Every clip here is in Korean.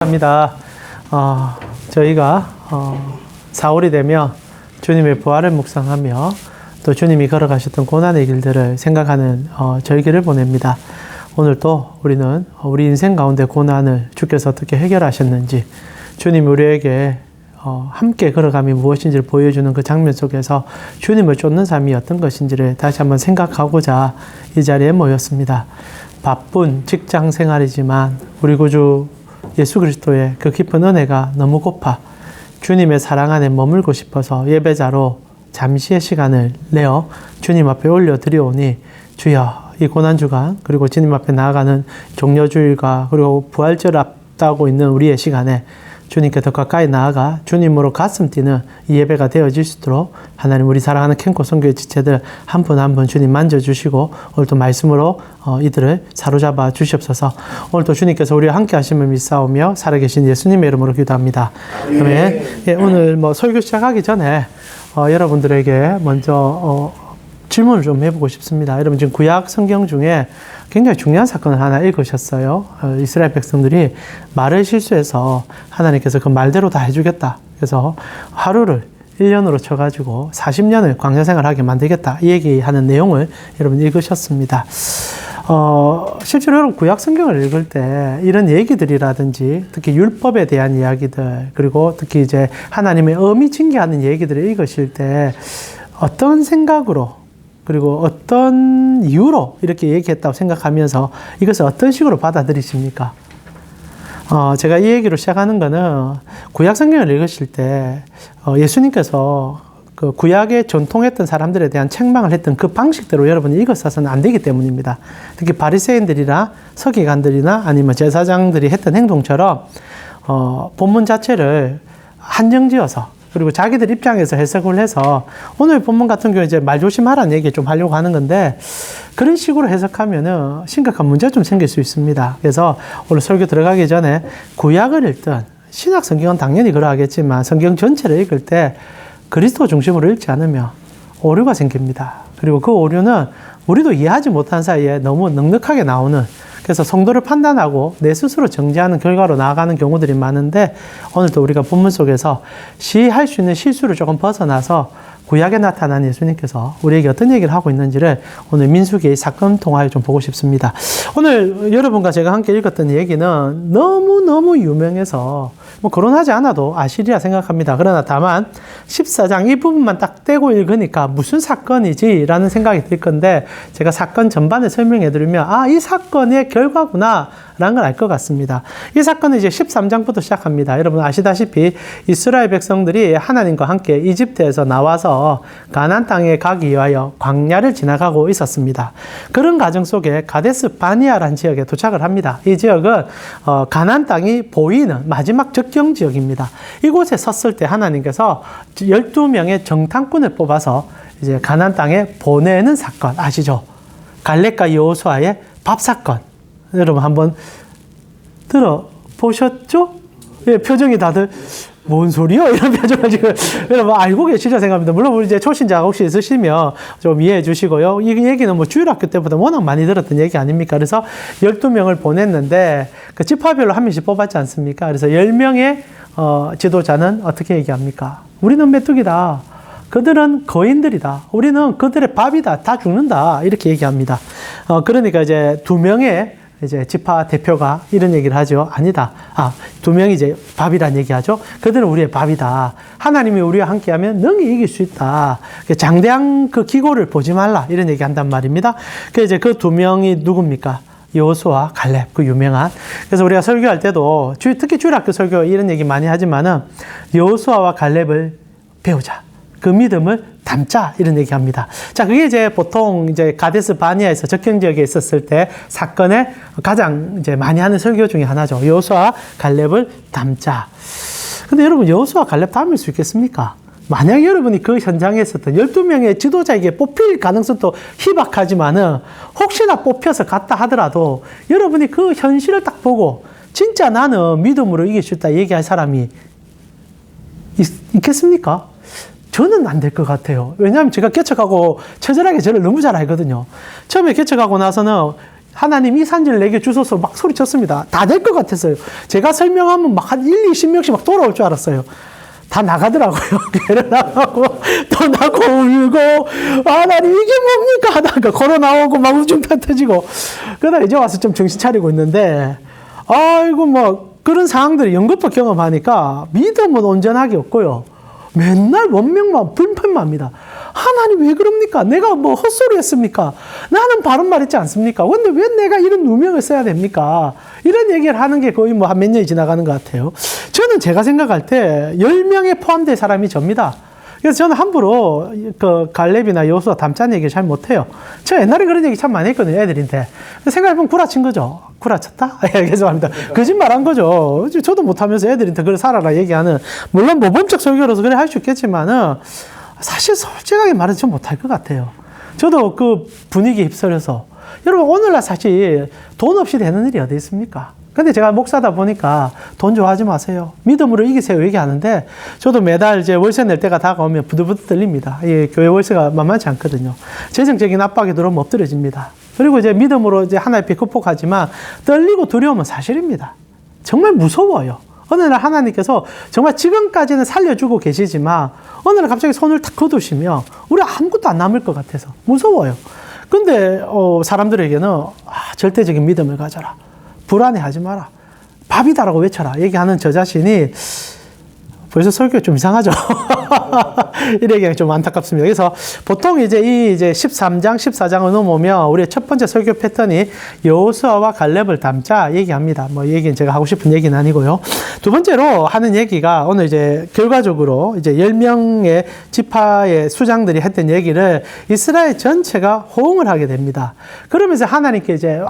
합니다. 저희가 4월이 되면 주님의 부활을 묵상하며 또 주님이 걸어가셨던 고난의 길들을 생각하는 절기를 보냅니다. 오늘 또 우리는 우리 인생 가운데 고난을 주께서 어떻게 해결하셨는지, 주님이 우리에게 함께 걸어감이 무엇인지를 보여주는 그 장면 속에서 주님을 쫓는 삶이 어떤 것인지를 다시 한번 생각하고자 이 자리에 모였습니다. 바쁜 직장 생활이지만 우리 구주 예수 그리스도의 그 깊은 은혜가 너무 고파 주님의 사랑 안에 머물고 싶어서 예배자로 잠시의 시간을 내어 주님 앞에 올려드리오니, 주여, 이 고난주간 그리고 주님 앞에 나아가는 종려주일과 그리고 부활절 앞두고 있는 우리의 시간에 주님께 더 가까이 나아가 주님으로 가슴 뛰는 이 예배가 되어질 수 있도록 하나님, 우리 사랑하는 캔코 선교의 지체들 한 분 한 분 주님 만져주시고 오늘도 말씀으로 이들을 사로잡아 주시옵소서. 오늘도 주님께서 우리와 함께 하심을 믿사오며 살아계신 예수님의 이름으로 기도합니다. 아멘. 예, 오늘 설교 시작하기 전에 여러분들에게 먼저 질문을 좀 해보고 싶습니다. 여러분, 지금 구약 성경 중에 굉장히 중요한 사건을 하나 읽으셨어요. 이스라엘 백성들이 말을 실수해서 하나님께서 그 말대로 다 해주겠다. 그래서 하루를 1년으로 쳐가지고 40년을 광야 생활하게 만들겠다. 이 얘기하는 내용을 여러분 읽으셨습니다. 실제로 여러분 구약 성경을 읽을 때 이런 얘기들이라든지 특히 율법에 대한 이야기들, 그리고 특히 이제 하나님의 엄히 징계하는 얘기들을 읽으실 때 어떤 생각으로 그리고 어떤 이유로 이렇게 얘기했다고 생각하면서 이것을 어떤 식으로 받아들이십니까? 제가 이 얘기로 시작하는 거는 구약 성경을 읽으실 때 예수님께서 그 구약에 전통했던 사람들에 대한 책망을 했던 그 방식대로 여러분이 읽었어서는 안 되기 때문입니다. 특히 바리새인들이나 서기관들이나 아니면 제사장들이 했던 행동처럼 본문 자체를 한정지어서, 그리고 자기들 입장에서 해석을 해서, 오늘 본문 같은 경우에 이제 말 조심하라는 얘기 좀 하려고 하는 건데, 그런 식으로 해석하면은 심각한 문제가 좀 생길 수 있습니다. 그래서 오늘 설교 들어가기 전에 구약을 읽든 신약 성경은 당연히 그러하겠지만 성경 전체를 읽을 때 그리스도 중심으로 읽지 않으면 오류가 생깁니다. 그리고 그 오류는 우리도 이해하지 못한 사이에 너무 넉넉하게 나오는, 그래서 성도를 판단하고 내 스스로 정죄하는 결과로 나아가는 경우들이 많은데, 오늘도 우리가 본문 속에서 시할 수 있는 실수를 조금 벗어나서 구약에 나타난 예수님께서 우리에게 어떤 얘기를 하고 있는지를 오늘 민수기의 사건 통하여 좀 보고 싶습니다. 오늘 여러분과 제가 함께 읽었던 얘기는 너무너무 유명해서 거론하지 않아도 아시리라 생각합니다. 그러나 다만 14장 이 부분만 딱 떼고 읽으니까 무슨 사건이지? 라는 생각이 들 건데, 제가 사건 전반을 설명해 드리면 이 사건의 결과구나 라는 걸 알 것 같습니다. 이 사건은 이제 13장부터 시작합니다. 여러분 아시다시피 이스라엘 백성들이 하나님과 함께 이집트에서 나와서 가나안 땅에 가기 위하여 광야를 지나가고 있었습니다. 그런 과정 속에 가데스 바니아라는 지역에 도착을 합니다. 이 지역은 가나안 땅이 보이는 마지막 적경 지역입니다. 이곳에 섰을 때 하나님께서 12명의 정탐꾼을 뽑아서 이제 가나안 땅에 보내는 사건 아시죠? 갈렙과 여호수아의 밥 사건. 여러분 한번 들어보셨죠? 예, 표정이 다들 뭔 소리요? 이런 표정을 지금 여러분 알고 계시리라 생각합니다. 물론 이제 초신자가 혹시 있으시면 좀 이해해 주시고요. 이 얘기는 주일학교 때보다 워낙 많이 들었던 얘기 아닙니까? 그래서 12명을 보냈는데 그 지파별로 한 명씩 뽑았지 않습니까? 그래서 10명의 지도자는 어떻게 얘기합니까? 우리는 메뚜기다. 그들은 거인들이다. 우리는 그들의 밥이다. 다 죽는다. 이렇게 얘기합니다. 그러니까 이제 2명의 이제 지파 대표가 이런 얘기를 하죠. 아니다. 2명이 이제 밥이란 얘기하죠. 그들은 우리의 밥이다. 하나님이 우리와 함께하면 능히 이길 수 있다. 장대한 그 기고를 보지 말라. 이런 얘기 한단 말입니다. 그 이제 그 2명이 누굽니까? 여호수아, 갈렙, 그 유명한. 그래서 우리가 설교할 때도 특히 주일학교 설교 이런 얘기 많이 하지만은 여호수아와 갈렙을 배우자. 그 믿음을 담자. 이런 얘기 합니다. 자, 그게 이제 보통 이제 가데스 바니아에서 적경 지역에 있었을 때 사건에 가장 이제 많이 하는 설교 중에 하나죠. 여호수아, 갈렙을 담자. 근데 여러분, 여호수아, 갈렙 담을 수 있겠습니까? 만약 여러분이 그 현장에 있었던 12명의 지도자에게 뽑힐 가능성도 희박하지만은 혹시나 뽑혀서 갔다 하더라도 여러분이 그 현실을 딱 보고 진짜 나는 믿음으로 이길 수 있다 얘기할 사람이 있겠습니까? 저는 안 될 것 같아요. 왜냐하면 제가 개척하고 처절하게 저를 너무 잘 알거든요. 처음에 개척하고 나서는 하나님 이 산지를 내게 주소서 막 소리쳤습니다. 다 될 것 같았어요. 제가 설명하면 막 한 1, 20명씩 막 돌아올 줄 알았어요. 다 나가더라고요. 걔를 나가고, 또 나고 울고, 하나님 이게 뭡니까? 하다가 코로나 오고 막 우중탄 터지고. 그러다 이제 와서 좀 정신 차리고 있는데, 아이고 뭐 그런 상황들을 연거푸 경험하니까 믿음은 온전하게 없고요. 맨날 원명만 불편만 합니다. 하나님 왜 그럽니까? 내가 뭐 헛소리 했습니까? 나는 바른 말 했지 않습니까? 근데 왜 내가 이런 누명을 써야 됩니까? 이런 얘기를 하는 게 거의 뭐 한 몇 년이 지나가는 것 같아요. 저는 제가 생각할 때 10명에 포함된 사람이 접니다. 그래서 저는 함부로 그 갈렙이나 여호수아 담짠 얘기를 잘 못해요. 저 옛날에 그런 얘기 참 많이 했거든요, 애들한테. 생각해보면 구라친 거죠. 구라쳤다? 죄송합니다. 거짓말 한 거죠. 저도 못하면서 애들한테 그래 살아라 얘기하는, 물론 모범적 설교로서 그래 할 수 있겠지만은, 사실 솔직하게 말해서 좀 못할 것 같아요. 저도 그 분위기에 휩쓸려서. 여러분, 오늘날 사실 돈 없이 되는 일이 어디 있습니까? 근데 제가 목사다 보니까 돈 좋아하지 마세요. 믿음으로 이기세요 얘기하는데, 저도 매달 이제 월세 낼 때가 다가오면 부들부들 떨립니다. 예, 교회 월세가 만만치 않거든요. 재정적인 압박이 들어오면 엎드려집니다. 그리고 이제 믿음으로 이제 하나의 비 극복하지만 떨리고 두려움은 사실입니다. 정말 무서워요. 어느 날 하나님께서 정말 지금까지는 살려주고 계시지만 어느 날 갑자기 손을 탁 거두시면 우리 아무것도 안 남을 것 같아서 무서워요. 근데 사람들에게는 절대적인 믿음을 가져라. 불안해하지 마라. 밥이다라고 외쳐라. 얘기하는 저 자신이 벌써 설교가 좀 이상하죠. 이래기가 좀 안타깝습니다. 그래서 보통 이제 13장, 14장을 넘으면 우리의 첫 번째 설교 패턴이 여호수아와 갈렙을 담자 얘기합니다. 뭐 얘기는 제가 하고 싶은 얘기는 아니고요. 두 번째로 하는 얘기가 오늘 이제 결과적으로 이제 10명의 지파의 수장들이 했던 얘기를 이스라엘 전체가 호응을 하게 됩니다. 그러면서 하나님께 이제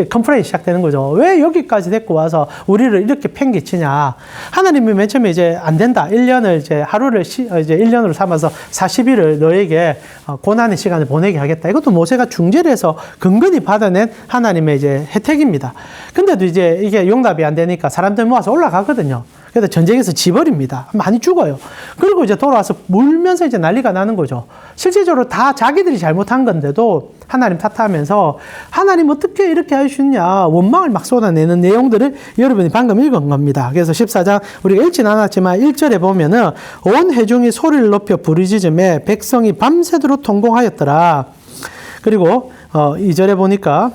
컴플레인이 시작되는 거죠. 왜 여기까지 데리고 와서 우리를 이렇게 팽개치냐. 하나님이 맨 처음에 이제 안 된다. 1년을 이제 하루를 이제 1년으로 삼아서 40일을 너에게 고난의 시간을 보내게 하겠다. 이것도 모세가 중재를 해서 근근히 받아낸 하나님의 이제 혜택입니다. 근데도 이제 이게 용납이 안 되니까 사람들 모아서 올라가거든요. 그래서 전쟁에서 지버립니다. 많이 죽어요. 그리고 이제 돌아와서 울면서 이제 난리가 나는 거죠. 실질적으로 다 자기들이 잘못한 건데도 하나님 탓하면서 하나님 어떻게 이렇게 하시냐 원망을 막 쏟아내는 내용들을 여러분이 방금 읽은 겁니다. 그래서 14장 우리가 읽진 않았지만 1절에 보면은 온 회중이 소리를 높여 부르짖음에 백성이 밤새도록 통곡하였더라. 그리고 2절에 보니까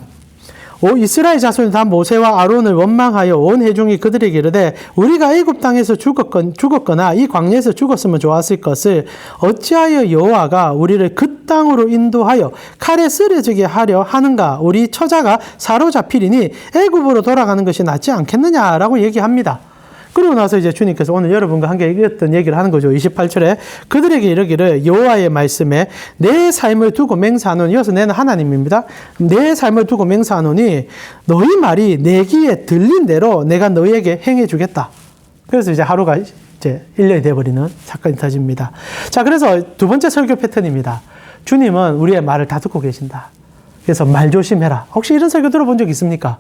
이스라엘 자손이 다 모세와 아론을 원망하여 온 회중이 그들에게 이르되 우리가 애굽 땅에서 죽었거나 이 광야에서 죽었으면 좋았을 것을 어찌하여 여호와가 우리를 그 땅으로 인도하여 칼에 쓰러지게 하려 하는가. 우리 처자가 사로잡히리니 애굽으로 돌아가는 것이 낫지 않겠느냐라고 얘기합니다. 그리고 나서 이제 주님께서 오늘 여러분과 함께 얘기했던 얘기를 하는 거죠. 28절에 그들에게 이르기를 여호와의 말씀에 내 삶을 두고 맹세하노니, 이어서 내는 하나님입니다. 내 삶을 두고 맹세하노니 너희 말이 내 귀에 들린 대로 내가 너희에게 행해 주겠다. 그래서 이제 하루가 이제 1년이 돼버리는 사건이 터집니다. 자, 그래서 두 번째 설교 패턴입니다. 주님은 우리의 말을 다 듣고 계신다. 그래서 말 조심해라. 혹시 이런 설교 들어본 적 있습니까?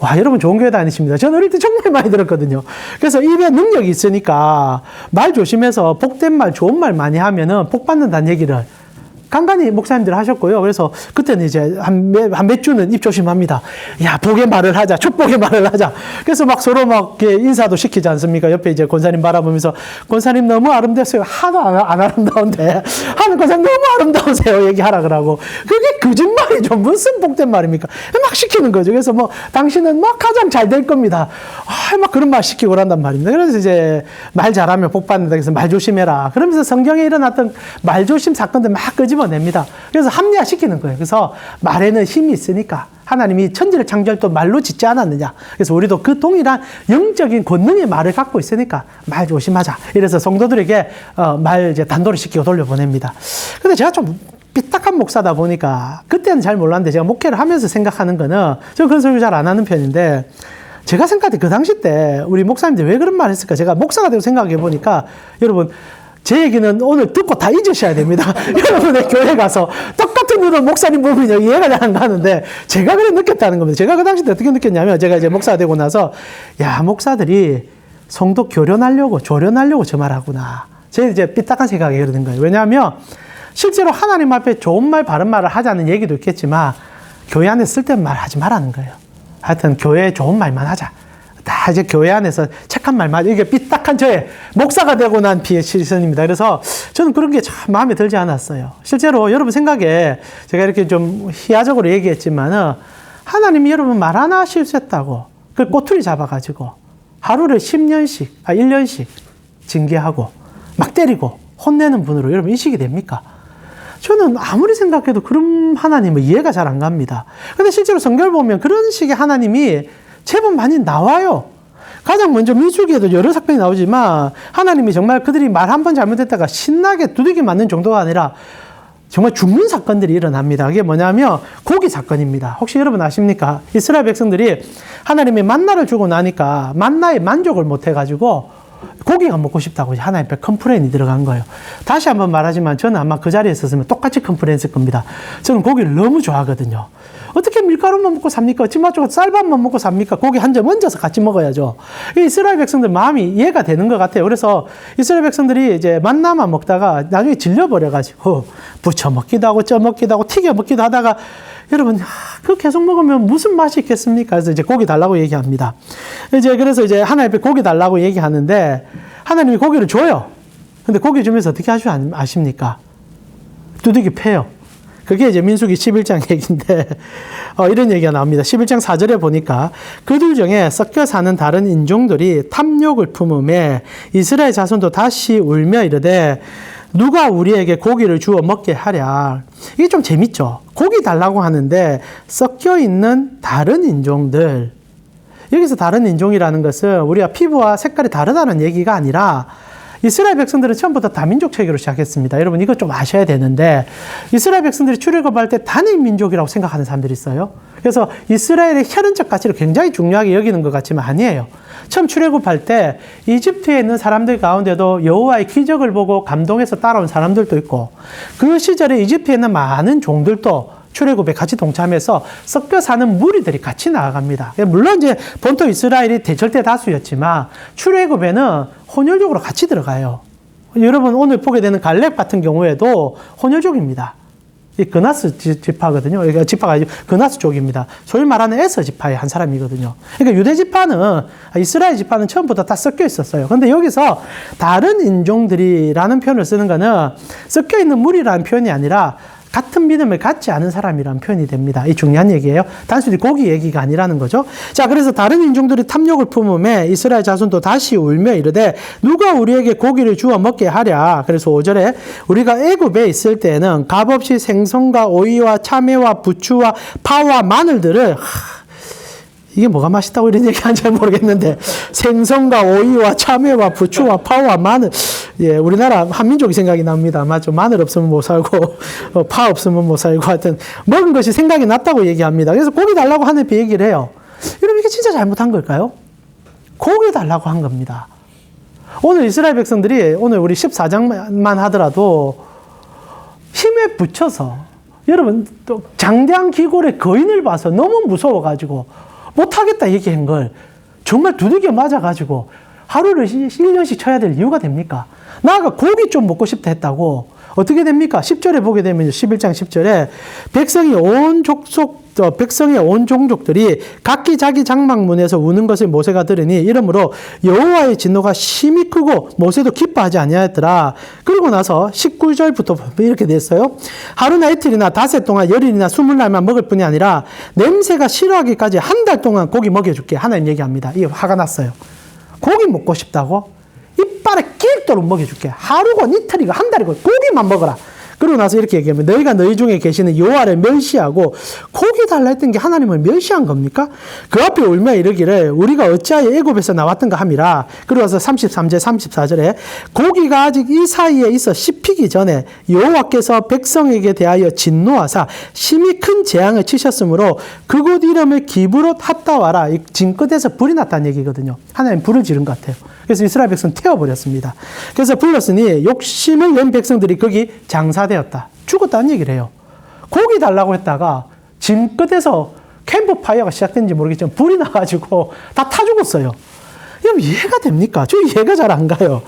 와, 여러분 좋은 교회 다니십니다. 저는 어릴 때 정말 많이 들었거든요. 그래서 입에 능력이 있으니까 말 조심해서 복된 말, 좋은 말 많이 하면은 복 받는다는 얘기를 간간히 목사님들 하셨고요. 그래서 그때는 이제 한 몇 주는 입 조심합니다. 야, 복의 말을 하자. 축복의 말을 하자. 그래서 막 서로 막 인사도 시키지 않습니까? 옆에 이제 권사님 바라보면서 권사님 너무 아름다웠어요. 하도 안 아름다운데 하는 권사님 너무 아름다우세요. 얘기하라 그러고. 그게 거짓말이죠. 무슨 복된 말입니까? 막 시키는 거죠. 그래서 뭐 당신은 막 가장 잘 될 겁니다. 막 그런 말 시키고 그런단 말입니다. 그래서 이제 말 잘하면 복 받는다. 그래서 말 조심해라. 그러면서 성경에 일어났던 말 조심 사건들 막 끄집어냅니다. 그래서 합리화시키는 거예요. 그래서 말에는 힘이 있으니까 하나님이 천지를 창조할 또 말로 짓지 않았느냐. 그래서 우리도 그 동일한 영적인 권능의 말을 갖고 있으니까 말 조심하자. 이래서 성도들에게 말 이제 단도를 시키고 돌려보냅니다. 근데 제가 좀 삐딱한 목사다 보니까 그때는 잘 몰랐는데 제가 목회를 하면서 생각하는 거는 저 그런 설교 잘 안 하는 편인데 제가 생각할 때 그 당시 때 우리 목사님들이 왜 그런 말 했을까? 제가 목사가 되고 생각해 보니까 여러분 제 얘기는 오늘 듣고 다 잊으셔야 됩니다. 여러분의 교회 가서 똑같은 일을 목사님 보면 이해가 잘 안 가는데 제가 그래 느꼈다는 겁니다. 제가 그 당시 때 어떻게 느꼈냐면 제가 이제 목사가 되고 나서 야, 목사들이 성도 조련하려고 저 말하구나. 제 이제 삐딱한 생각이 그러는 거예요. 왜냐하면 실제로 하나님 앞에 좋은 말, 바른 말을 하자는 얘기도 있겠지만 교회 안에 쓸데없는 말 하지 말라는 거예요. 하여튼 교회에 좋은 말만 하자. 다 이제 교회 안에서 착한 말만, 이게 삐딱한 저의 목사가 되고 난 비의 시선입니다. 그래서 저는 그런 게 참 마음에 들지 않았어요. 실제로 여러분 생각에 제가 이렇게 좀 희화적으로 얘기했지만은 하나님이 여러분 말 하나 실수했다고 그 꼬투리 잡아가지고 하루를 10년씩, 1년씩 징계하고 막 때리고 혼내는 분으로 여러분 인식이 됩니까? 저는 아무리 생각해도 그런 하나님은 이해가 잘 안 갑니다. 근데 실제로 성경을 보면 그런 식의 하나님이 제법 많이 나와요. 가장 먼저 민수기에도 여러 사건이 나오지만 하나님이 정말 그들이 말 한 번 잘못했다가 신나게 두들겨 맞는 정도가 아니라 정말 죽는 사건들이 일어납니다. 그게 뭐냐면 고기 사건입니다. 혹시 여러분 아십니까? 이스라엘 백성들이 하나님이 만나를 주고 나니까 만나에 만족을 못 해가지고 고기가 먹고 싶다고 하나님 앞에 컴플레인이 들어간 거예요. 다시 한번 말하지만 저는 아마 그 자리에 있었으면 똑같이 컴플레인 했을 겁니다. 저는 고기를 너무 좋아하거든요. 어떻게 밀가루만 먹고 삽니까? 찜맛조가 쌀밥만 먹고 삽니까? 고기 한 점 얹어서 같이 먹어야죠. 이스라엘 백성들 마음이 이해가 되는 것 같아요. 그래서 이스라엘 백성들이 이제 만나만 먹다가 나중에 질려버려가지고 부쳐 먹기도 하고 쪄 먹기도 하고 튀겨 먹기도 하다가 여러분, 그 계속 먹으면 무슨 맛이 있겠습니까? 그래서 이제 고기 달라고 얘기합니다. 그래서 이제 하나님 앞에 고기 달라고 얘기하는데 하나님이 고기를 줘요. 근데 고기 주면서 어떻게 아십니까? 두들겨 패요. 그게 이제 민수기 11장 얘기인데, 이런 얘기가 나옵니다. 11장 4절에 보니까 그들 중에 섞여 사는 다른 인종들이 탐욕을 품음에 이스라엘 자손도 다시 울며 이르되 누가 우리에게 고기를 주어 먹게 하랴. 이게 좀 재밌죠. 고기 달라고 하는데 섞여 있는 다른 인종들. 여기서 다른 인종이라는 것은 우리가 피부와 색깔이 다르다는 얘기가 아니라 이스라엘 백성들은 처음부터 다민족 체계로 시작했습니다. 여러분 이거 좀 아셔야 되는데 이스라엘 백성들이 출애굽할 때 단일 민족이라고 생각하는 사람들이 있어요. 그래서 이스라엘의 혈연적 가치를 굉장히 중요하게 여기는 것 같지만 아니에요. 처음 출애굽할 때 이집트에 있는 사람들 가운데도 여호와의 기적을 보고 감동해서 따라온 사람들도 있고 그 시절에 이집트에 있는 많은 종들도 출애굽에 같이 동참해서 섞여 사는 무리들이 같이 나아갑니다. 물론 이제 본토 이스라엘이 대절대 다수였지만 출애굽에는 혼혈족으로 같이 들어가요. 여러분 오늘 보게 되는 갈렙 같은 경우에도 혼혈족입니다. 이 그나스 지파거든요. 이게 지파가 아니고 그나스 족입니다. 소위 말하는 에서 지파의 한 사람이거든요. 그러니까 유대 지파는 이스라엘 지파는 처음부터 다 섞여 있었어요. 그런데 여기서 다른 인종들이라는 표현을 쓰는 거는 섞여 있는 무리라는 표현이 아니라 같은 믿음을 갖지 않은 사람이라는 표현이 됩니다. 이 중요한 얘기예요. 단순히 고기 얘기가 아니라는 거죠. 자, 그래서 다른 인종들이 탐욕을 품음에 이스라엘 자손도 다시 울며 이르되 누가 우리에게 고기를 주어 먹게 하랴. 그래서 5절에 우리가 애굽에 있을 때에는 값없이 생선과 오이와 참외와 부추와 파와 마늘들을 이게 뭐가 맛있다고 이런 얘기 하는지 잘 모르겠는데 생선과 오이와 참외와 부추와 파와 마늘 예, 우리나라 한민족이 생각이 납니다. 맞죠? 마늘 없으면 못 살고 파 없으면 못 살고 하여튼 먹은 것이 생각이 났다고 얘기합니다. 그래서 고기 달라고 하나님께 얘기를 해요. 여러분 이게 진짜 잘못한 걸까요? 고기 달라고 한 겁니다. 오늘 이스라엘 백성들이 오늘 우리 14장만 하더라도 힘에 붙여서 여러분 또 장대한 기골의 거인을 봐서 너무 무서워가지고 못하겠다 얘기한 걸 정말 두들겨 맞아가지고 하루를 1년씩 쳐야 될 이유가 됩니까? 나아가 고기 좀 먹고 싶다 했다고 어떻게 됩니까? 10절에 보게 되면 11장 10절에 백성의 온 종족들이 각기 자기 장막문에서 우는 것을 모세가 들으니 이러므로 여호와의 진노가 심히 크고 모세도 기뻐하지 아니하였더라. 그러고 나서 19절부터 이렇게 됐어요. 하루나 이틀이나 닷새 동안 열흘이나 20날만 먹을 뿐이 아니라 냄새가 싫어하기까지 한 달 동안 고기 먹여줄게. 하나님 얘기합니다. 이게 화가 났어요. 고기 먹고 싶다고? 이빨에 낄도록 먹여줄게. 하루건 이틀이건 한 달이건 고기만 먹어라. 그러고 나서 이렇게 얘기하면 너희가 너희 중에 계시는 여호와를 멸시하고 고기 달라 했던 게 하나님을 멸시한 겁니까? 그 앞에 울며 이르기를 우리가 어찌하여 애굽에서 나왔던가 함이라. 그러고 나서 33절 34절에 고기가 아직 이 사이에 있어 씹히기 전에 여호와께서 백성에게 대하여 진노하사 심히 큰 재앙을 치셨으므로 그곳 이름을 기브롯 핫다와라. 진 끝에서 불이 났다는 얘기거든요. 하나님 불을 지른 것 같아요. 그래서 이스라엘 백성 태워버렸습니다. 그래서 불렀으니 욕심을 낸 백성들이 거기 장사되었다. 죽었다는 얘기를 해요. 고기 달라고 했다가 짐 끝에서 캠프파이어가 시작된지 모르겠지만 불이 나가지고 다 타 죽었어요. 여러분 이해가 됩니까? 저 이해가 잘 안 가요.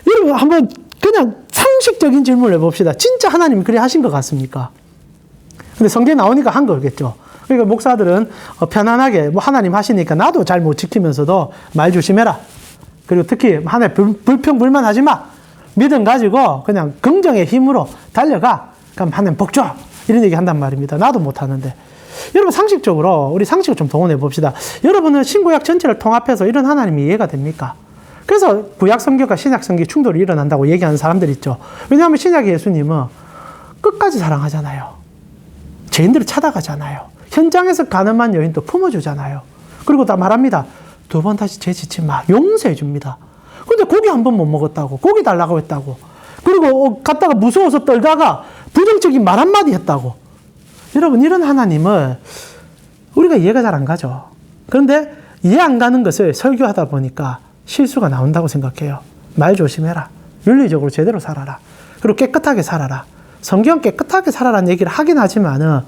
여러분 한번 그냥 상식적인 질문을 해봅시다. 진짜 하나님이 그래 하신 것 같습니까? 근데 성경에 나오니까 한 거겠죠. 그러니까 목사들은 편안하게 뭐 하나님 하시니까 나도 잘 못 지키면서도 말 조심해라. 그리고 특히 하나님 불평불만 하지 마. 믿음 가지고 그냥 긍정의 힘으로 달려가. 그럼 하나님 복 줘. 이런 얘기 한단 말입니다. 나도 못 하는데. 여러분 상식적으로 우리 상식을 좀 동원해 봅시다. 여러분은 신구약 전체를 통합해서 이런 하나님이 이해가 됩니까? 그래서 구약 성경과 신약 성경 충돌이 일어난다고 얘기하는 사람들 있죠. 왜냐하면 신약 예수님은 끝까지 사랑하잖아요. 죄인들을 찾아가잖아요. 현장에서 가늠한 여인도 품어주잖아요. 그리고 다 말합니다. 2번 다시 죄 짓지 마. 용서해 줍니다. 근데 고기 한 번 못 먹었다고. 고기 달라고 했다고. 그리고 갔다가 무서워서 떨다가 부정적인 말 한마디 했다고. 여러분 이런 하나님을 우리가 이해가 잘 안 가죠. 그런데 이해 안 가는 것을 설교하다 보니까 실수가 나온다고 생각해요. 말 조심해라. 윤리적으로 제대로 살아라. 그리고 깨끗하게 살아라. 성경 깨끗하게 살아라는 얘기를 하긴 하지만은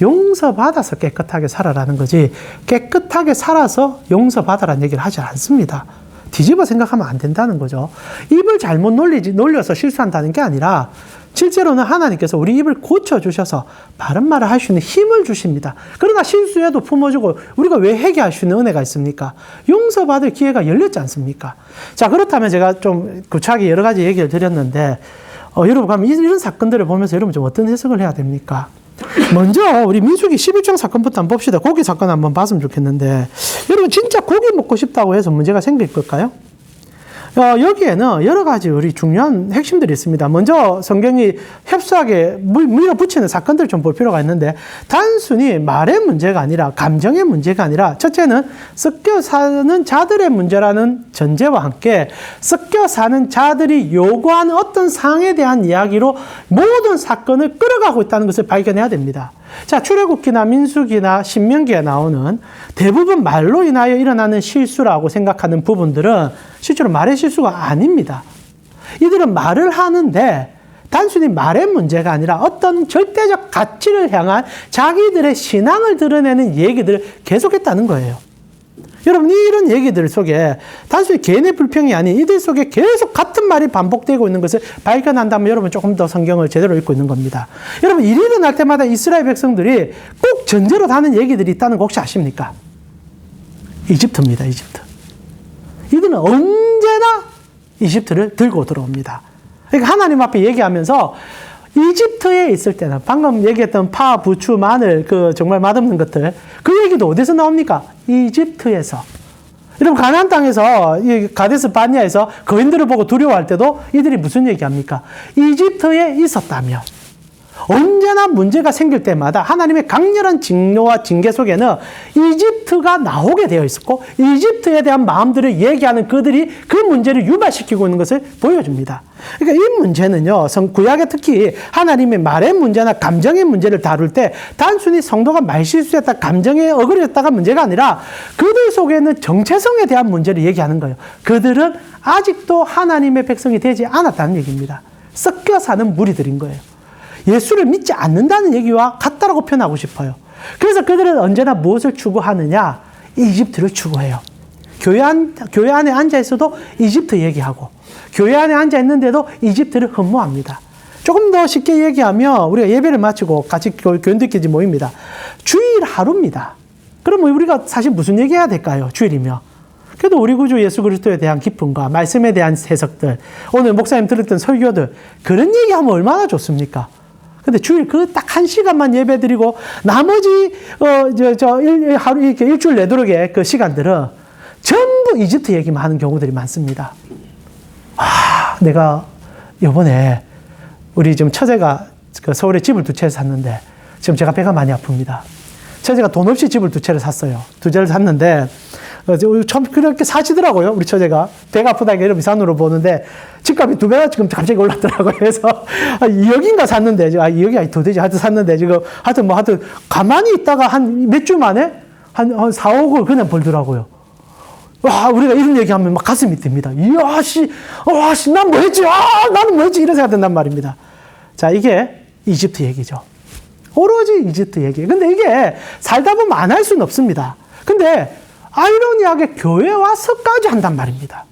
용서받아서 깨끗하게 살아라는 거지 깨끗하게 살아서 용서받아라는 얘기를 하지 않습니다. 뒤집어 생각하면 안 된다는 거죠. 입을 잘못 놀려서 실수한다는 게 아니라 실제로는 하나님께서 우리 입을 고쳐주셔서 바른 말을 할 수 있는 힘을 주십니다. 그러나 실수해도 품어주고 우리가 왜 회개할 수 있는 은혜가 있습니까? 용서받을 기회가 열렸지 않습니까? 자, 그렇다면 제가 좀 구체하게 여러 가지 얘기를 드렸는데 여러분 그럼 이런 사건들을 보면서 여러분 좀 어떤 해석을 해야 됩니까? 먼저 우리 민수기 11장 사건부터 한번 봅시다. 고기 사건 한번 봤으면 좋겠는데 여러분 진짜 고기 먹고 싶다고 해서 문제가 생길 걸까요? 여기에는 여러 가지 우리 중요한 핵심들이 있습니다. 먼저 성경이 협소하게 밀어붙이는 사건들을 좀 볼 필요가 있는데 단순히 말의 문제가 아니라 감정의 문제가 아니라 첫째는 섞여 사는 자들의 문제라는 전제와 함께 섞여 사는 자들이 요구하는 어떤 상에 대한 이야기로 모든 사건을 끌어가고 있다는 것을 발견해야 됩니다. 자, 출애굽기나 민수기나 신명기에 나오는 대부분 말로 인하여 일어나는 실수라고 생각하는 부분들은 실제로 말의 실수가 아닙니다. 이들은 말을 하는데 단순히 말의 문제가 아니라 어떤 절대적 가치를 향한 자기들의 신앙을 드러내는 얘기들을 계속했다는 거예요. 여러분 이런 얘기들 속에 단순히 개인의 불평이 아닌 이들 속에 계속 같은 말이 반복되고 있는 것을 발견한다면 여러분 조금 더 성경을 제대로 읽고 있는 겁니다. 여러분 일이 일어날 때마다 이스라엘 백성들이 꼭 전제로 다는 얘기들이 있다는 거 혹시 아십니까? 이집트입니다. 이집트. 이들은 언제나 이집트를 들고 들어옵니다. 그러니까 하나님 앞에 얘기하면서 이집트에 있을 때는 방금 얘기했던 파, 부추, 마늘 그 정말 맛없는 것들 그 얘기도 어디서 나옵니까? 이집트에서. 여러분 가나안 땅에서 가데스 바니아에서 거인들을 보고 두려워할 때도 이들이 무슨 얘기합니까? 이집트에 있었다면 언제나 문제가 생길 때마다 하나님의 강렬한 징조와 징계 속에는 이집트가 나오게 되어 있었고 이집트에 대한 마음들을 얘기하는 그들이 그 문제를 유발시키고 있는 것을 보여줍니다. 그러니까 이 문제는요, 구약에 특히 하나님의 말의 문제나 감정의 문제를 다룰 때 단순히 성도가 말실수했다, 감정에 어그렸다가 문제가 아니라 그들 속에는 정체성에 대한 문제를 얘기하는 거예요. 그들은 아직도 하나님의 백성이 되지 않았다는 얘기입니다. 섞여 사는 무리들인 거예요. 예수를 믿지 않는다는 얘기와 같다라고 표현하고 싶어요. 그래서 그들은 언제나 무엇을 추구하느냐? 이집트를 추구해요. 교회 안에 앉아 있어도 이집트 얘기하고 교회 안에 앉아 있는데도 이집트를 흠모합니다. 조금 더 쉽게 얘기하면 우리가 예배를 마치고 같이 교인들끼리 모입니다. 주일 하루입니다. 그럼 우리가 사실 무슨 얘기해야 될까요? 주일이면. 그래도 우리 구주 예수 그리스도에 대한 기쁨과 말씀에 대한 해석들, 오늘 목사님 들었던 설교들 그런 얘기하면 얼마나 좋습니까? 근데 주일 그 딱 1시간만 예배 드리고 나머지 하루 이렇게 일주일 내도록의 그 시간들은 전부 이집트 얘기만 하는 경우들이 많습니다. 내가 이번에 우리 지금 처제가 서울에 집을 2채를 샀는데 지금 제가 배가 많이 아픕니다. 처제가 돈 없이 집을 2채를 샀어요. 2채를 샀는데 참 그렇게 사시더라고요. 우리 처제가 배가 아프다니까 이런 비산으로 보는데 집값이 2배가 지금 갑자기 올랐더라고요. 그래서 2억인가 샀는데 2억이 아니 도대체 하여튼 샀는데 지금 하여튼 가만히 있다가 한 몇 주 만에 한 4억을 그냥 벌더라고요. 와, 우리가 이런 얘기하면 막 가슴이 듭니다. 이야, 난 뭐 했지? 나는 뭐 했지? 이런 생각 든단 말입니다. 자, 이게 이집트 얘기죠. 오로지 이집트 얘기. 근데 이게 살다 보면 안 할 수는 없습니다. 근데 아이러니하게 교회에 와서까지 한단 말입니다.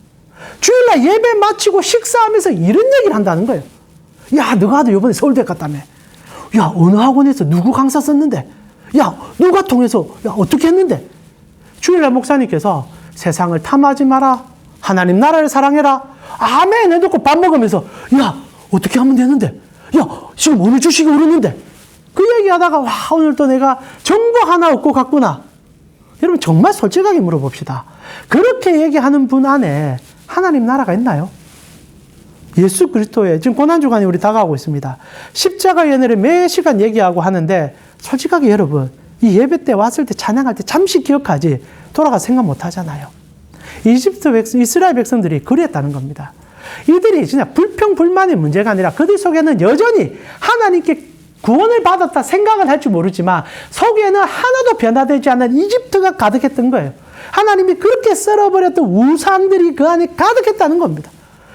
주일날 예배 마치고 식사하면서 이런 얘기를 한다는 거예요. 야, 너가 이번에 서울대 갔다며. 야, 어느 학원에서 누구 강사 썼는데. 야, 누가 통해서, 야, 어떻게 했는데? 주일날 목사님께서 세상을 탐하지 마라. 하나님 나라를 사랑해라. 아멘 해놓고 밥 먹으면서, 야, 어떻게 하면 되는데? 야, 지금 어느 주식이 오르는데? 그 얘기하다가, 와, 오늘 또 내가 정보 하나 얻고 갔구나. 여러분, 정말 솔직하게 물어봅시다. 그렇게 얘기하는 분 안에 하나님 나라가 있나요? 예수 그리스도의, 지금 고난주간이 우리 다가오고 있습니다. 십자가의 은혜를 매 시간 얘기하고 하는데, 솔직하게 여러분, 이 예배 때 왔을 때 찬양할 때 잠시 기억하지, 돌아가서 생각 못 하잖아요. 이스라엘 백성들이 그랬다는 겁니다. 이들이 진짜 불평불만의 문제가 아니라 그들 속에는 여전히 하나님께 구원을 받았다 생각을 할 줄 모르지만 속에는 하나도 변화되지 않는 이집트가 가득했던 거예요. 하나님이 그렇게 썰어버렸던 우상들이 그 안에 가득했다는 겁니다.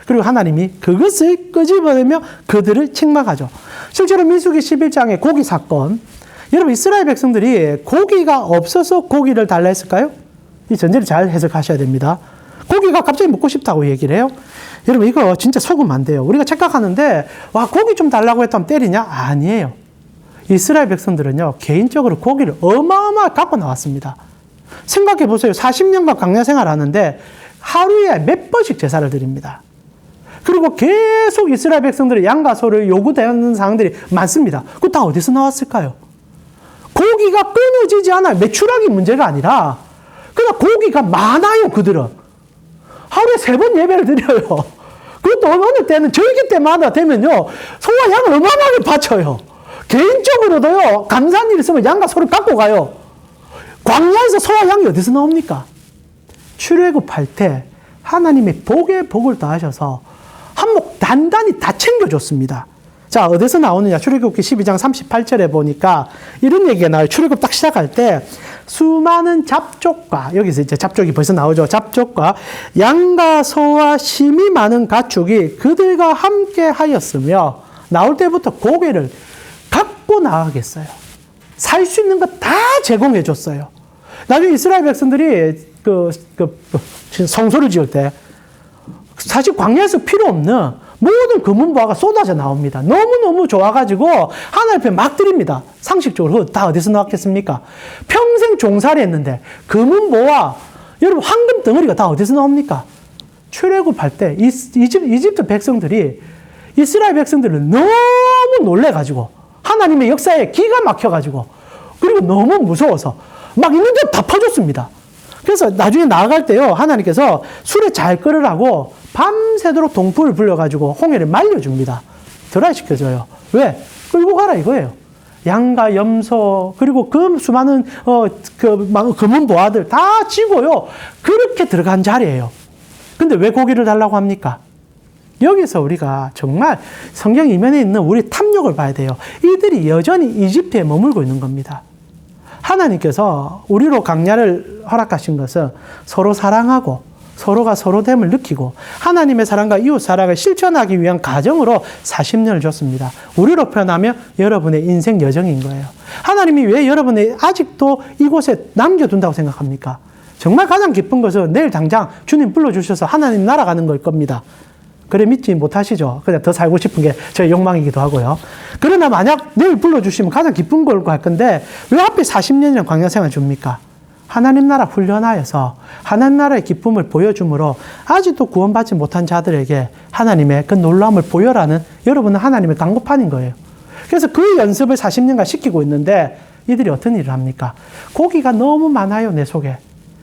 그리고 하나님이 그것을 끄집어내며 그들을 책망하죠. 실제로 민수기 11장의 고기 사건, 여러분 이스라엘 백성들이 고기가 없어서 고기를 달라 했을까요? 이 전제를 잘 해석하셔야 됩니다. 고기가 갑자기 먹고 싶다고 얘기를 해요. 여러분 이거 진짜 속으면 안 돼요. 우리가 착각하는데 와 고기 좀 달라고 했다면 때리냐? 아니에요. 이스라엘 백성들은요 개인적으로 고기를 어마어마하게 갖고 나왔습니다. 생각해 보세요. 40년간 광야 생활하는데 하루에 몇 번씩 제사를 드립니다. 그리고 계속 이스라엘 백성들의 양과 소를 요구되는 사항들이 많습니다. 그거 다 어디서 나왔을까요? 고기가 끊어지지 않아요. 매출하기 문제가 아니라 그냥 고기가 많아요. 그들은 하루에 3번 예배를 드려요. 그것도 어느 때는 절기 때마다 되면요 소와 양을 어마어마하게 바쳐요. 개인적으로도요 감사한 일 있으면 양과 소를 갖고 가요. 광야에서 소와 양이 어디서 나옵니까? 출애굽할 때 하나님의 복에 복을 더하셔서 한몫 단단히 다 챙겨줬습니다. 자, 어디서 나오느냐? 출애굽기 12장 38절에 보니까 이런 얘기가 나와요. 출애굽 딱 시작할 때 수많은 잡족과, 여기서 이제 잡족이 벌써 나오죠. 잡족과 양과 소와 심이 많은 가축이 그들과 함께 하였으며 나올 때부터 고기를 갖고 나가겠어요. 살 수 있는 거 다 제공해 줬어요. 나중에 이스라엘 백성들이 성소를 지을 때 사실 광야에서 필요 없는 모든 금은보화가 쏟아져 나옵니다. 너무너무 좋아가지고 하나님 앞에 막 드립니다. 상식적으로 다 어디서 나왔겠습니까? 평생 종살이 했는데 금은보화, 여러분 황금 덩어리가 다 어디서 나옵니까? 출애굽할 때 이집트 백성들이 이스라엘 백성들을 너무 놀래가지고 하나님의 역사에 기가 막혀가지고 그리고 너무 무서워서 막 있는 대로 다 퍼줬습니다. 그래서 나중에 나아갈 때요 하나님께서 술에 잘 끓으라고 밤새도록 동풀을 불려가지고 홍해를 말려줍니다. 드라이시켜줘요. 왜? 끌고 가라 이거예요. 양과 염소 그리고 그 수많은 금은 보화들 다 지고요. 그렇게 들어간 자리예요. 근데 왜 고기를 달라고 합니까? 여기서 우리가 정말 성경 이면에 있는 우리 탐욕을 봐야 돼요. 이들이 여전히 이집트에 머물고 있는 겁니다. 하나님께서 우리로 광야를 허락하신 것은 서로 사랑하고 서로가 서로됨을 느끼고 하나님의 사랑과 이웃 사랑을 실천하기 위한 가정으로 40년을 줬습니다. 우리로 표현하면 여러분의 인생 여정인 거예요. 하나님이 왜 여러분을 아직도 이곳에 남겨둔다고 생각합니까? 정말 가장 기쁜 것은 내일 당장 주님 불러주셔서 하나님 날아가는 걸 겁니다. 그래 믿지 못하시죠? 그냥 더 살고 싶은 게 저의 욕망이기도 하고요. 그러나 만약 내일 불러주시면 가장 기쁜 걸로 할 건데 왜 하필 40년이나 광야생활 줍니까? 하나님 나라 훈련하여서 하나님 나라의 기쁨을 보여줌으로 아직도 구원받지 못한 자들에게 하나님의 그 놀라움을 보여라는 여러분은 하나님의 강구판인 거예요. 그래서 그 연습을 40년간 시키고 있는데 이들이 어떤 일을 합니까? 고기가 너무 많아요, 내 속에.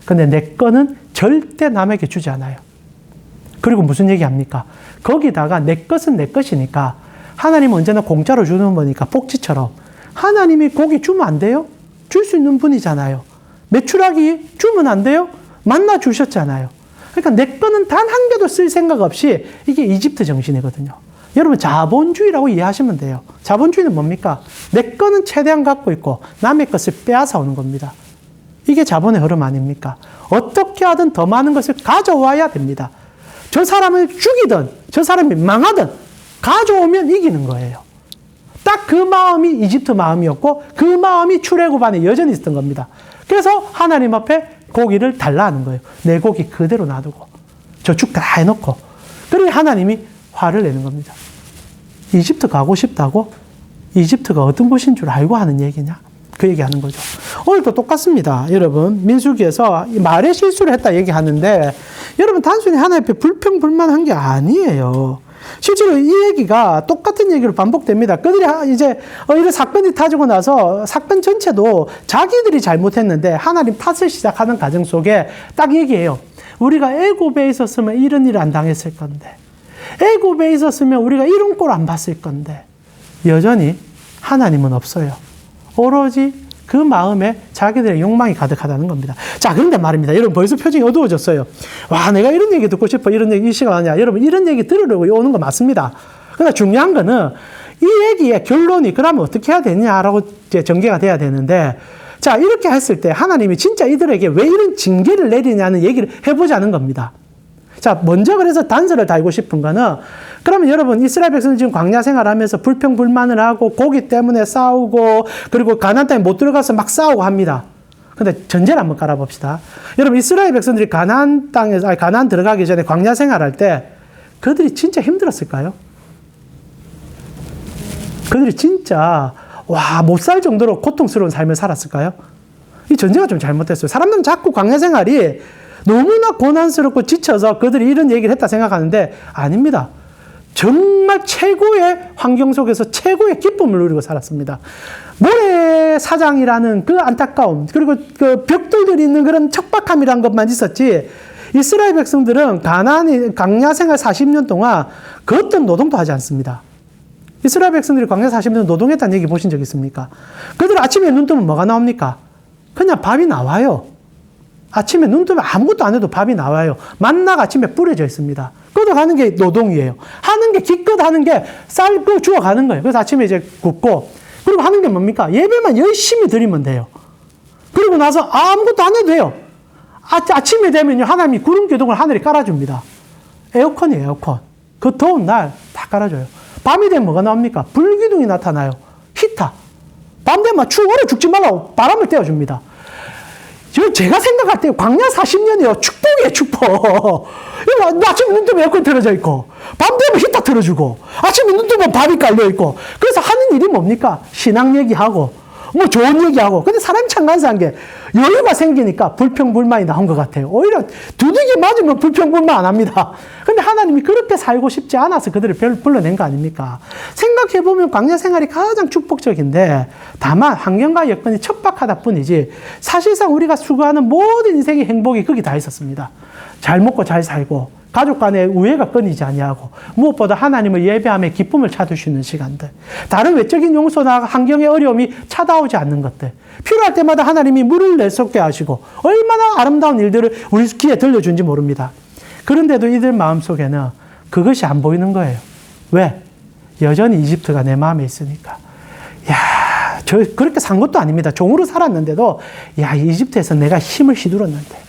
근데 내 거는 절대 남에게 주지 않아요. 그리고 무슨 얘기 합니까? 거기다가 내 것은 내 것이니까 하나님은 언제나 공짜로 주는 거니까 복지처럼 하나님이 고기 주면 안 돼요? 줄 수 있는 분이잖아요. 매출하기 주면 안 돼요? 만나 주셨잖아요. 그러니까 내 거는 단 한 개도 쓸 생각 없이 이게 이집트 정신이거든요. 여러분 자본주의라고 이해하시면 돼요. 자본주의는 뭡니까? 내 거는 최대한 갖고 있고 남의 것을 빼앗아 오는 겁니다. 이게 자본의 흐름 아닙니까? 어떻게 하든 더 많은 것을 가져와야 됩니다. 저 사람을 죽이든 저 사람이 망하든 가져오면 이기는 거예요. 딱 그 마음이 이집트 마음이었고 그 마음이 출애굽 안에 여전히 있었던 겁니다. 그래서 하나님 앞에 고기를 달라 하는 거예요. 내 고기 그대로 놔두고 저축 다 해놓고 그러니 하나님이 화를 내는 겁니다. 이집트 가고 싶다고? 이집트가 어떤 곳인 줄 알고 하는 얘기냐? 그 얘기하는 거죠. 오늘도 똑같습니다. 여러분, 민수기에서 말의 실수를 했다 얘기하는데, 여러분, 단순히 하나님 앞에 불평불만한 게 아니에요. 실제로 이 얘기가 똑같은 얘기로 반복됩니다. 그들이 이제 이런 사건이 터지고 나서 사건 전체도 자기들이 잘못했는데 하나님 탓을 시작하는 과정 속에 딱 얘기해요. 우리가 애굽에 있었으면 이런 일을 안 당했을 건데, 애굽에 있었으면 우리가 이런 꼴 안 봤을 건데, 여전히 하나님은 없어요. 오로지 그 마음에 자기들의 욕망이 가득하다는 겁니다. 자, 그런데 말입니다. 여러분, 벌써 표정이 어두워졌어요. 와, 내가 이런 얘기 듣고 싶어. 이런 얘기 이 시간 아니야. 여러분, 이런 얘기 들으려고 오는 거 맞습니다. 그러나 중요한 거는 이 얘기의 결론이 그러면 어떻게 해야 되냐라고 이제 전개가 돼야 되는데, 자, 이렇게 했을 때 하나님이 진짜 이들에게 왜 이런 징계를 내리냐는 얘기를 해보자는 겁니다. 자, 먼저 그래서 단서를 달고 싶은 거는, 그러면 여러분, 이스라엘 백성은 지금 광야 생활하면서 불평불만을 하고 고기 때문에 싸우고 그리고 가나안 땅에 못 들어가서 막 싸우고 합니다. 근데 전제를 한번 깔아봅시다. 여러분, 이스라엘 백성들이 가나안 들어가기 전에 광야 생활할 때 그들이 진짜 힘들었을까요? 그들이 진짜 못 살 정도로 고통스러운 삶을 살았을까요? 이 전제가 좀 잘못됐어요. 사람들은 자꾸 광야 생활이 너무나 고난스럽고 지쳐서 그들이 이런 얘기를 했다 생각하는데 아닙니다. 정말 최고의 환경 속에서 최고의 기쁨을 누리고 살았습니다. 모래사장이라는 그 안타까움, 그리고 그 벽돌들이 있는 그런 척박함이라는 것만 있었지, 이스라엘 백성들은 광야 생활 40년 동안 그 어떤 노동도 하지 않습니다. 이스라엘 백성들이 광야 40년 노동했다는 얘기 보신 적 있습니까? 그들 아침에 눈 뜨면 뭐가 나옵니까? 그냥 밥이 나와요. 아침에 눈 뜨면 아무것도 안 해도 밥이 나와요. 만나가 아침에 뿌려져 있습니다. 끓여가는 게 노동이에요. 하는 게 기껏 하는 게 쌀 주워가는 거예요. 그래서 아침에 이제 굽고, 그리고 하는 게 뭡니까? 예배만 열심히 드리면 돼요. 그리고 나서 아무것도 안 해도 돼요. 아침에 되면요, 하나님이 구름 기둥을 하늘에 깔아줍니다. 에어컨이에요, 에어컨. 그 더운 날 다 깔아줘요. 밤이 되면 뭐가 나옵니까? 불기둥이 나타나요. 히터. 밤 되면 얼어 죽지 말라고 바람을 떼어줍니다. 제가 생각할 때 광야 40년이요. 축복이에요, 축복. 아침에 눈 뜨면 에어컨 틀어져 있고, 밤 되면 히터 틀어주고, 아침에 눈 뜨면 밥이 깔려있고, 그래서 하는 일이 뭡니까? 신앙 얘기하고, 뭐 좋은 얘기하고. 근데 사람이 참 간사한 게 여유가 생기니까 불평불만이 나온 것 같아요. 오히려 두들겨 맞으면 불평불만 안 합니다. 근데 하나님이 그렇게 살고 싶지 않아서 그들을 불러낸 거 아닙니까? 생각해보면 광야 생활이 가장 축복적인데, 다만 환경과 여건이 척박하다 뿐이지 사실상 우리가 추구하는 모든 인생의 행복이 거기 다 있었습니다. 잘 먹고 잘 살고, 가족 간의 우애가 끊이지 아니하고, 무엇보다 하나님을 예배함에 기쁨을 찾을 수 있는 시간들, 다른 외적인 용서나 환경의 어려움이 찾아오지 않는 것들, 필요할 때마다 하나님이 물을 내쏟게 하시고 얼마나 아름다운 일들을 우리 귀에 들려준지 모릅니다. 그런데도 이들 마음속에는 그것이 안 보이는 거예요. 왜? 여전히 이집트가 내 마음에 있으니까. 야, 저 그렇게 산 것도 아닙니다. 종으로 살았는데도, 야, 이집트에서 내가 힘을 휘둘렀는데,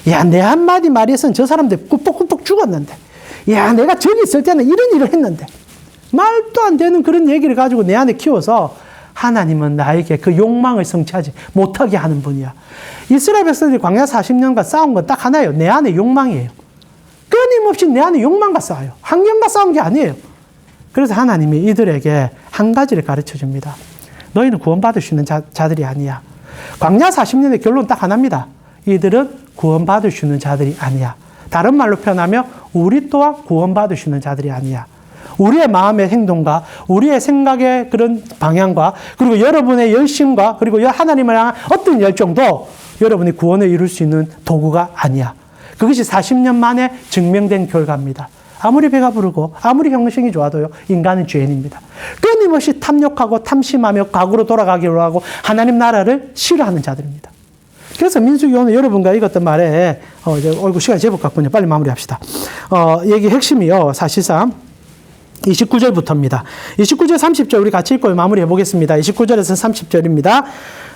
야, 내 한마디 말에선 저 사람들 꾸벅꾸벅 죽었는데, 야, 내가 저기 있을 때는 이런 일을 했는데, 말도 안 되는 그런 얘기를 가지고 내 안에 키워서 하나님은 나에게 그 욕망을 성취하지 못하게 하는 분이야. 이스라엘 백성들이 광야 40년간 싸운 건 딱 하나예요. 내 안에 욕망이에요. 끊임없이 내 안에 욕망과 싸워요. 환경과 싸운 게 아니에요. 그래서 하나님이 이들에게 한 가지를 가르쳐 줍니다. 너희는 구원받을 수 있는 자들이 아니야. 광야 40년의 결론 딱 하나입니다. 이들은 구원받을 수 있는 자들이 아니야. 다른 말로 표현하면 우리 또한 구원받을 수 있는 자들이 아니야. 우리의 마음의 행동과 우리의 생각의 그런 방향과, 그리고 여러분의 열심과, 그리고 하나님을 향한 어떤 열정도 여러분이 구원을 이룰 수 있는 도구가 아니야. 그것이 40년 만에 증명된 결과입니다. 아무리 배가 부르고 아무리 형성이 좋아도요, 인간은 죄인입니다. 끊임없이 탐욕하고 탐심하며 과거로 돌아가기로 하고 하나님 나라를 싫어하는 자들입니다. 그래서 민수기 오늘 여러분과 읽었던 말에 이제 시간이 제법 같군요. 빨리 마무리합시다. 얘기 핵심이요, 사실상 29절부터입니다. 29절 30절 우리 같이 읽고 마무리해 보겠습니다. 29절에서 30절입니다.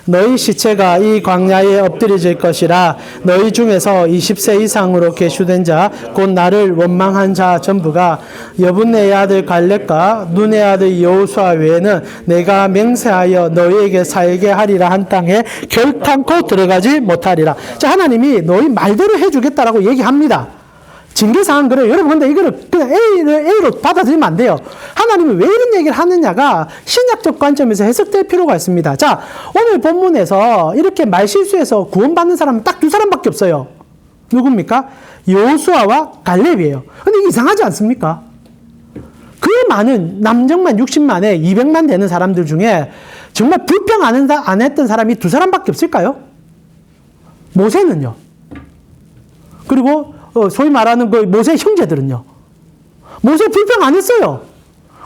너희 시체가 이 광야에 엎드려질 것이라. 너희 중에서 20세 이상으로 계수된 자 곧 나를 원망한 자 전부가 여분네의 아들 갈렙과 눈의 아들 여호수아 외에는 내가 맹세하여 너희에게 살게 하리라 한 땅에 결탄코 들어가지 못하리라. 자, 하나님이 너희 말대로 해주겠다라고 얘기합니다. 징계사항 그래요. 여러분, 근데 이거를 그냥 A로 받아들이면 안 돼요. 하나님이 왜 이런 얘기를 하느냐가 신약적 관점에서 해석될 필요가 있습니다. 자, 오늘 본문에서 이렇게 말실수해서 구원받는 사람은 딱 두 사람밖에 없어요. 누굽니까? 여호수아와 갈렙이에요. 근데 이상하지 않습니까? 그 많은 남정만 60만에 200만 되는 사람들 중에 정말 불평 안 했던 사람이 두 사람밖에 없을까요? 모세는요. 그리고 소위 말하는 그 모세 형제들은요. 모세 불평 안 했어요.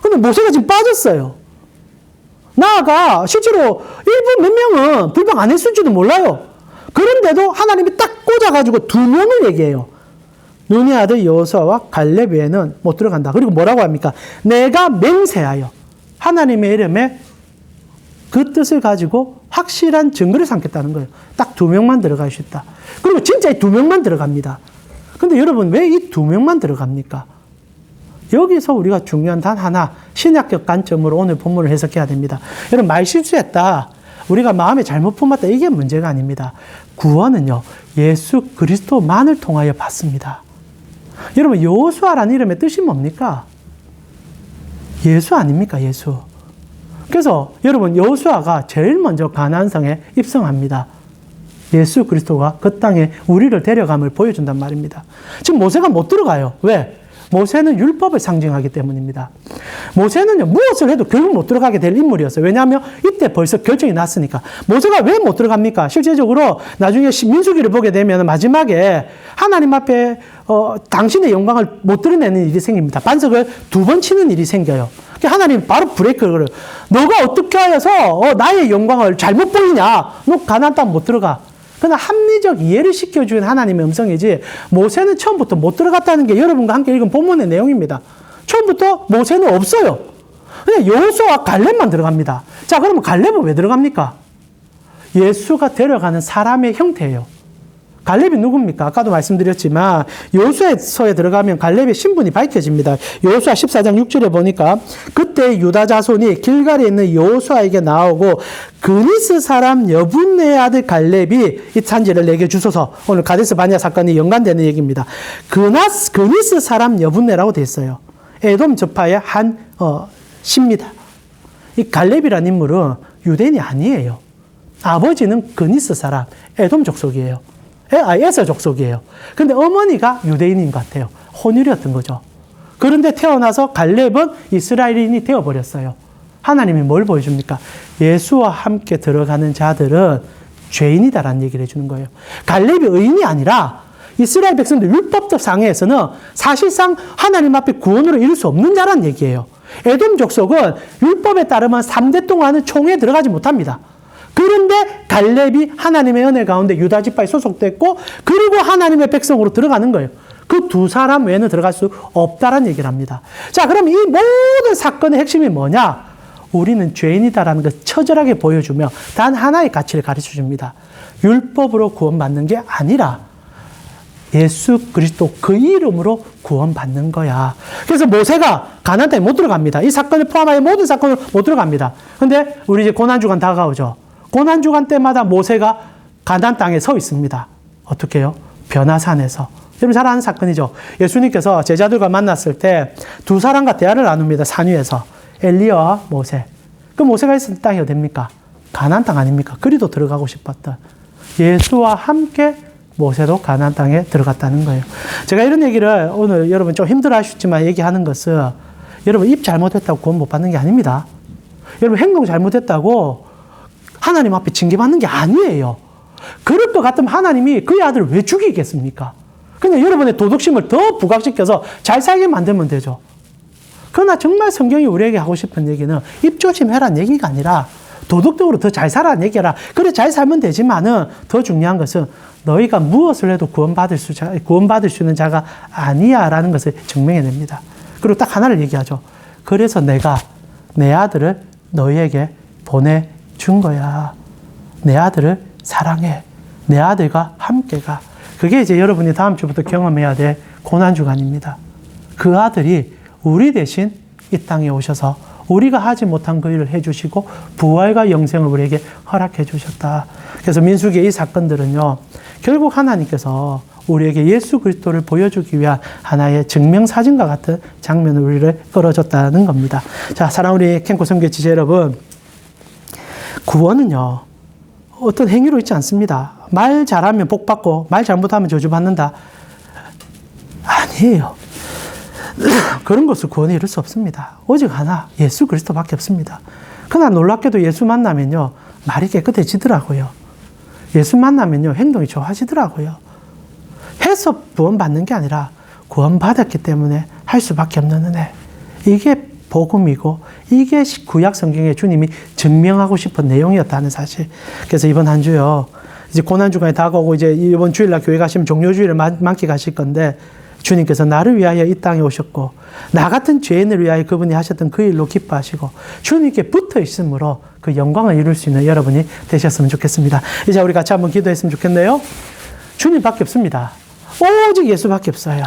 근데 모세가 지금 빠졌어요. 나아가 실제로 일부 몇 명은 불평 안 했을지도 몰라요. 그런데도 하나님이 딱 꽂아가지고 두 명을 얘기해요. 눈의 아들 여호수아와 갈렙 외에는 못 들어간다. 그리고 뭐라고 합니까? 내가 맹세하여 하나님의 이름에 그 뜻을 가지고 확실한 증거를 삼겠다는 거예요. 딱 두 명만 들어갈 수 있다. 그리고 진짜 이 두 명만 들어갑니다. 근데 여러분, 왜 이 두 명만 들어갑니까? 여기서 우리가 중요한 단 하나, 신약적 관점으로 오늘 본문을 해석해야 됩니다. 여러분, 말실수했다, 우리가 마음에 잘못 품었다, 이게 문제가 아닙니다. 구원은요, 예수 그리스도만을 통하여 받습니다. 여러분, 여호수아라는 이름의 뜻이 뭡니까? 예수 아닙니까? 예수. 그래서 여러분, 여호수아가 제일 먼저 가나안성에 입성합니다. 예수 그리스도가 그 땅에 우리를 데려감을 보여준단 말입니다. 지금 모세가 못 들어가요. 왜? 모세는 율법을 상징하기 때문입니다. 모세는요, 무엇을 해도 결국 못 들어가게 될 인물이었어요. 왜냐하면 이때 벌써 결정이 났으니까. 모세가 왜 못 들어갑니까? 실제적으로 나중에 민수기를 보게 되면 마지막에 하나님 앞에 당신의 영광을 못 드러내는 일이 생깁니다. 반석을 두 번 치는 일이 생겨요. 하나님 바로 브레이크를 걸어요. 너가 어떻게 하여서 나의 영광을 잘못 보이냐? 너 가나안 땅 못 들어가. 그러나 합리적 이해를 시켜주는 하나님의 음성이지, 모세는 처음부터 못 들어갔다는 게 여러분과 함께 읽은 본문의 내용입니다. 처음부터 모세는 없어요. 그냥 여호수아와 갈렙만 들어갑니다. 자, 그러면 갈렙은 왜 들어갑니까? 예수가 데려가는 사람의 형태예요. 갈렙이 누굽니까? 아까도 말씀드렸지만 여호수아서에 들어가면 갈렙의 신분이 밝혀집니다. 여호수아 14장 6절에 보니까 그때 유다 자손이 길갈에 있는 여호수아에게 나오고 그니스 사람 여분네의 아들 갈렙이 이 산지를 내게 주소서. 오늘 가데스 바냐 사건이 연관되는 얘기입니다. 그니스 사람 여분네라고 돼 있어요. 에돔 저파의 한 시입니다. 이 갈렙이라는 인물은 유대인이 아니에요. 아버지는 그니스 사람 에돔 족속이에요. 에서 족속이에요. 근데 어머니가 유대인인 것 같아요. 혼혈이었던 거죠. 그런데 태어나서 갈렙은 이스라엘인이 되어버렸어요. 하나님이 뭘 보여줍니까? 예수와 함께 들어가는 자들은 죄인이다라는 얘기를 해주는 거예요. 갈렙이 의인이 아니라 이스라엘 백성들 율법적 상해에서는 사실상 하나님 앞에 구원으로 이룰 수 없는 자라는 얘기예요. 에돔 족속은 율법에 따르면 3대 동안은 총회에 들어가지 못합니다. 그런데 갈렙이 하나님의 은혜 가운데 유다 지파에 소속됐고, 그리고 하나님의 백성으로 들어가는 거예요. 그 두 사람 외에는 들어갈 수 없다라는 얘기를 합니다. 자, 그럼 이 모든 사건의 핵심이 뭐냐? 우리는 죄인이다라는 걸 처절하게 보여주며 단 하나의 가치를 가르쳐 줍니다. 율법으로 구원받는 게 아니라 예수 그리스도 그 이름으로 구원받는 거야. 그래서 모세가 가나안 땅에 못 들어갑니다. 이 사건을 포함하여 모든 사건을 못 들어갑니다. 근데 우리 이제 고난주간 다가오죠. 고난주간 때마다 모세가 가나안 땅에 서 있습니다. 어떻게 해요? 변화산에서. 여러분 잘 아는 사건이죠. 예수님께서 제자들과 만났을 때 두 사람과 대화를 나눕니다. 산 위에서. 엘리야와 모세. 그 모세가 있었던 땅이 어딥니까? 가나안 땅 아닙니까? 그리도 들어가고 싶었던. 예수와 함께 모세도 가나안 땅에 들어갔다는 거예요. 제가 이런 얘기를 오늘 여러분 좀 힘들어 하시지만 얘기하는 것은, 여러분 입 잘못했다고 구원 못 받는 게 아닙니다. 여러분 행동 잘못했다고 하나님 앞에 징계받는 게 아니에요. 그럴 것 같으면 하나님이 그의 아들을 왜 죽이겠습니까? 그냥 여러분의 도덕심을 더 부각시켜서 잘 살게 만들면 되죠. 그러나 정말 성경이 우리에게 하고 싶은 얘기는 입 조심해라는 얘기가 아니라 도덕적으로 더 잘 살아라는 얘기라. 그래 잘 살면 되지만은 더 중요한 것은 너희가 무엇을 해도 구원받을 수 있는 자가 아니야라는 것을 증명해냅니다. 그리고 딱 하나를 얘기하죠. 그래서 내가 내 아들을 너희에게 보내준 거야. 내 아들을 사랑해. 내 아들과 함께 가. 그게 이제 여러분이 다음 주부터 경험해야 될 고난주간입니다. 그 아들이 우리 대신 이 땅에 오셔서 우리가 하지 못한 그 일을 해주시고 부활과 영생을 우리에게 허락해 주셨다. 그래서 민수기의 이 사건들은요, 결국 하나님께서 우리에게 예수 그리스도를 보여주기 위한 하나의 증명사진과 같은 장면을 우리를 끌어줬다는 겁니다. 자, 사랑하는 우리 캠코 선교회 지체 여러분, 구원은요, 어떤 행위로 있지 않습니다. 말 잘하면 복 받고 말 잘못하면 저주 받는다. 아니에요. 그런 것을 구원에 이룰 수 없습니다. 오직 하나, 예수 그리스도밖에 없습니다. 그러나 놀랍게도 예수 만나면요, 말이 깨끗해지더라고요. 예수 만나면요, 행동이 좋아지더라고요. 해서 구원받는 게 아니라 구원받았기 때문에 할 수밖에 없는 은혜. 이게 복음이고 이게 구약 성경에 주님이 증명하고 싶은 내용이었다는 사실. 그래서 이번 한 주요, 이제 고난주간이 다가오고 이제 이번 주일날 교회 가시면 종료주일을 만끽하실 건데, 주님께서 나를 위하여 이 땅에 오셨고 나 같은 죄인을 위하여 그분이 하셨던 그 일로 기뻐하시고 주님께 붙어 있으므로 그 영광을 이룰 수 있는 여러분이 되셨으면 좋겠습니다. 이제 우리 같이 한번 기도했으면 좋겠네요. 주님밖에 없습니다. 오직 예수밖에 없어요.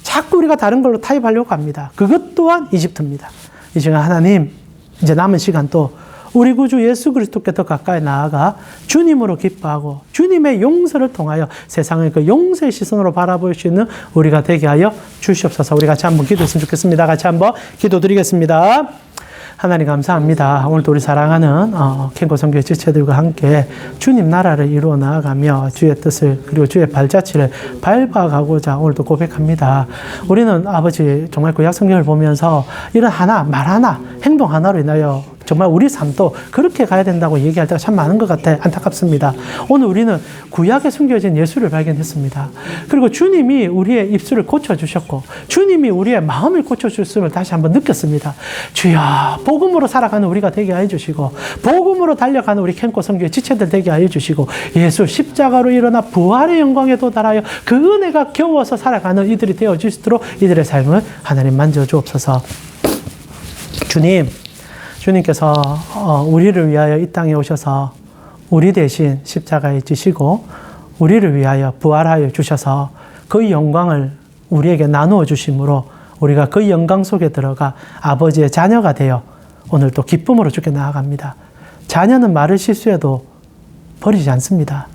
자꾸 우리가 다른 걸로 타협하려고 합니다. 그것 또한 이집트입니다. 이 시간 하나님, 이제 남은 시간 또 우리 구주 예수 그리스도께 더 가까이 나아가 주님으로 기뻐하고 주님의 용서를 통하여 세상을 그 용서의 시선으로 바라볼 수 있는 우리가 되게 하여 주시옵소서. 우리 같이 한번 기도했으면 좋겠습니다. 같이 한번 기도드리겠습니다. 하나님 감사합니다. 오늘도 우리 사랑하는 캠코 선교회 지체들과 함께 주님 나라를 이루어 나아가며 주의 뜻을 그리고 주의 발자취를 밟아가고자 오늘도 고백합니다. 우리는 아버지 정말 구약 성경을 보면서 이런 하나, 말 하나, 행동 하나로 인하여 정말 우리 삶도 그렇게 가야 된다고 얘기할 때가 참 많은 것 같아 안타깝습니다. 오늘 우리는 구약에 숨겨진 예수를 발견했습니다. 그리고 주님이 우리의 입술을 고쳐주셨고 주님이 우리의 마음을 고쳐주셨음을 다시 한번 느꼈습니다. 주여, 복음으로 살아가는 우리가 되게 하여 주시고 복음으로 달려가는 우리 캠코 선교회 지체들 되게 하여 주시고 예수 십자가로 일어나 부활의 영광에 도달하여 그 은혜가 겨워서 살아가는 이들이 되어 주시도록 이들의 삶을 하나님 만져주옵소서. 주님께서 우리를 위하여 이 땅에 오셔서 우리 대신 십자가에 지시고 우리를 위하여 부활하여 주셔서 그 영광을 우리에게 나누어 주심으로 우리가 그 영광 속에 들어가 아버지의 자녀가 되어 오늘 또 기쁨으로 주께 나아갑니다. 자녀는 말을 실수해도 버리지 않습니다.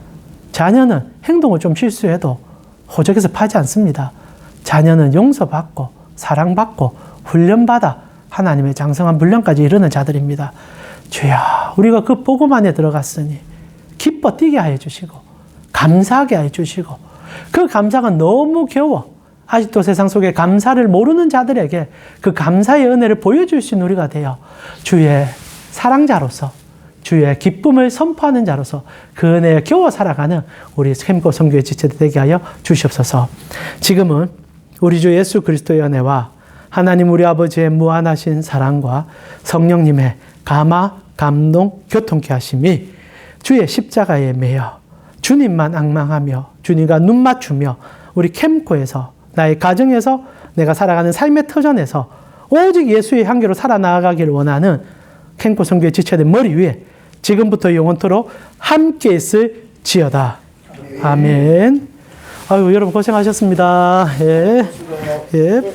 자녀는 행동을 좀 실수해도 호적에서 파지 않습니다. 자녀는 용서받고 사랑받고 훈련받아 하나님의 장성한 분량까지 이르는 자들입니다. 주여, 우리가 그 복음 안에 들어갔으니 기뻐 뛰게 하여 주시고 감사하게 하여 주시고 그 감사가 너무 겨워 아직도 세상 속에 감사를 모르는 자들에게 그 감사의 은혜를 보여줄 수 있는 우리가 되어 주의 사랑자로서 주의 기쁨을 선포하는 자로서 그 은혜에 겨워 살아가는 우리 캠코 선교회 지체들 되게 하여 주시옵소서. 지금은 우리 주 예수 그리스도의 은혜와 하나님 우리 아버지의 무한하신 사랑과 성령님의 감화, 감동, 교통케 하심이 주의 십자가에 매여 주님만 앙망하며 주님과 눈 맞추며 우리 캠코에서 나의 가정에서 내가 살아가는 삶의 터전에서 오직 예수의 향기로 살아나가기를 원하는 캠코 선교회 지체들 머리 위에 지금부터 영원토록 함께 있을 지어다. 아멘. 아유, 여러분 고생하셨습니다. 예.